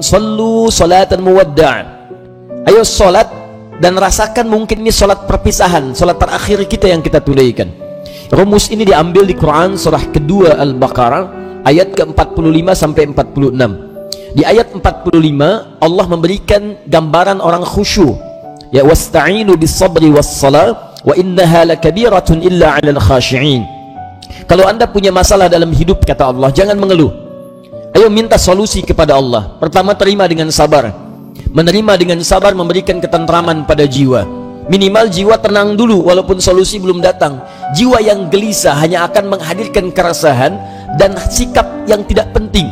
sallu salatan muwadda'. Ayo salat dan rasakan mungkin ini salat perpisahan, salat terakhir kita yang kita tunaikan. Rumus ini diambil di Quran surah kedua Al-Baqarah ayat ke-45 sampai 46. Di ayat 45 Allah memberikan gambaran orang khusyuk. Ya, wasta'inu bis-sabri was-salah wa innaha lakabiratun illa 'alal khashi'in. Kalau Anda punya masalah dalam hidup, kata Allah, jangan mengeluh. Ayo minta solusi kepada Allah. Pertama, terima dengan sabar. Menerima dengan sabar memberikan ketentraman pada jiwa. Minimal jiwa tenang dulu walaupun solusi belum datang. Jiwa yang gelisah hanya akan menghadirkan keresahan dan sikap yang tidak penting,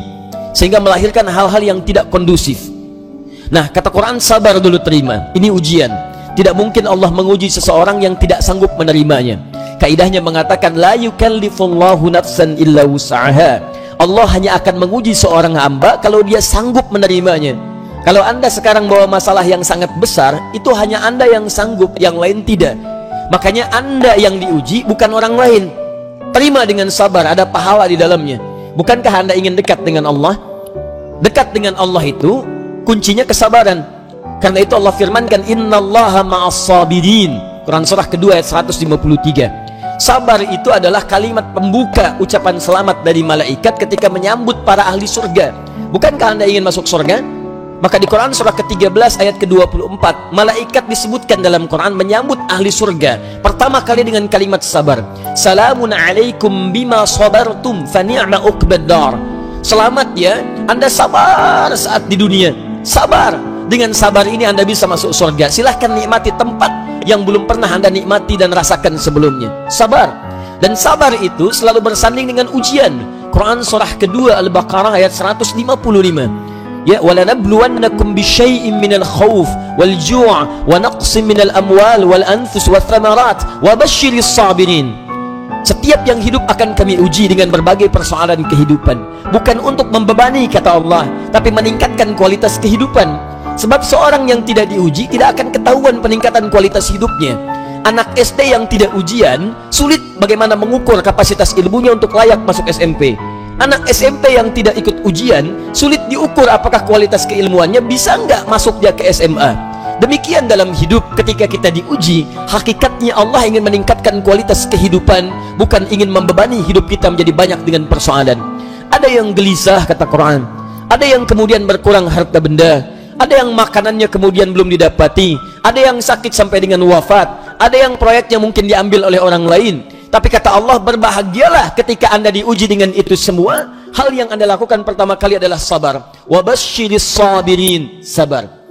sehingga melahirkan hal-hal yang tidak kondusif. Nah, kata Quran, sabar dulu, terima. Ini ujian. Tidak mungkin Allah menguji seseorang yang tidak sanggup menerimanya. Kaidahnya mengatakan la yukallifullahu nafsan illa wus'aha. Allah hanya akan menguji seorang hamba kalau dia sanggup menerimanya. Kalau Anda sekarang bawa masalah yang sangat besar, itu hanya Anda yang sanggup, yang lain tidak. Makanya Anda yang diuji, bukan orang lain. Terima dengan sabar, ada pahala di dalamnya. Bukankah Anda ingin dekat dengan Allah? Dekat dengan Allah itu kuncinya kesabaran. Karena itu Allah firmankan, innallaha ma'as sabirin. Quran surah kedua ayat 153. Sabar itu adalah kalimat pembuka ucapan selamat dari malaikat ketika menyambut para ahli surga. Bukankah Anda ingin masuk surga? Maka di Quran surah ke-13 ayat ke-24, malaikat disebutkan dalam Quran menyambut ahli surga pertama kali dengan kalimat sabar. Salamun alaikum bima sabartum fa ni'ma uqbad dar. Selamat ya, Anda sabar saat di dunia. Sabar. Dengan sabar ini Anda bisa masuk surga. Silahkan nikmati tempat yang belum pernah Anda nikmati dan rasakan sebelumnya. Sabar. Dan sabar itu selalu bersanding dengan ujian. Quran surah kedua Al-Baqarah ayat 155. Ya, walanabluwannakum bisyai'in minal khauf wal ju' wa naqsin minal amwal wal anfus wath thamarat wa basyiris sabirin. Setiap yang hidup akan kami uji dengan berbagai persoalan kehidupan, bukan untuk membebani, kata Allah, tapi meningkatkan kualitas kehidupan. Sebab seorang yang tidak diuji tidak akan ketahuan peningkatan kualitas hidupnya. Anak SD yang tidak ujian sulit bagaimana mengukur kapasitas ilmunya untuk layak masuk SMP. Anak SMP yang tidak ikut ujian sulit diukur apakah kualitas keilmuannya bisa nggak masuk dia ke SMA. Demikian dalam hidup, ketika kita diuji, hakikatnya Allah ingin meningkatkan kualitas kehidupan, bukan ingin membebani hidup kita menjadi banyak dengan persoalan. Ada yang gelisah, kata Quran. Ada yang kemudian berkurang harta benda. Ada yang makanannya kemudian belum didapati. Ada yang sakit sampai dengan wafat. Ada yang proyeknya mungkin diambil oleh orang lain. Tapi kata Allah, berbahagialah ketika Anda diuji dengan itu semua. Hal yang Anda lakukan pertama kali adalah sabar. Wa basyiris sabirin, sabar.